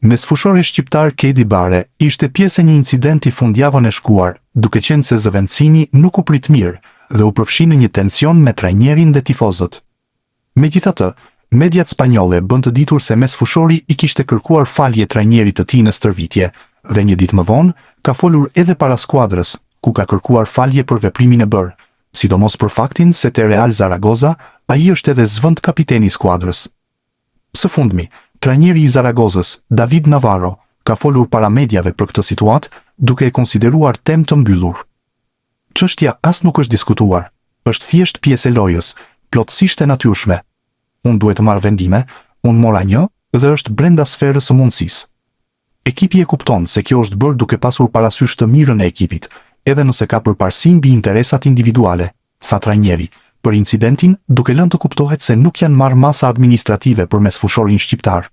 Mesfushori shqiptar Kedi Bare ishte pjesë e një incidenti fundjavën e shkuar, duke qenë se zëvendësimi nuk u prit mirë dhe u përfshi në një tension me trajnerin dhe tifozët. Megjithatë, mediat spanjolle bën të ditur se mesfushori i kishte kërkuar falje trajnerit të tij në stërvitje dhe një ditë më vonë ka folur edhe para skuadrës, ku ka kërkuar falje për veprimin e bërë, sidomos për faktin se te Real Zaragoza ai është edhe zvend kapiteni i skuadrës. Së fundmi, trajneri i Zaragozës, David Navarro, ka folur para mediave për këtë situatë, duke e konsideruar temë të mbyllur. Çështja as nuk është diskutuar, është thjesht pjesë e lojës, plotësisht e natyrshme. Unë duhet të marr vendime, unë mora një dhe është brenda sferës së mundësisë. Ekipi e kupton se kjo është bërë duke pasur parasysh të mirën e ekipit, edhe nëse ka përparësi mbi interesat individuale, tha trajneri, për incidentin duke lënë të kuptohet se nuk janë marrë masa administrative për mesfushorin shqiptar.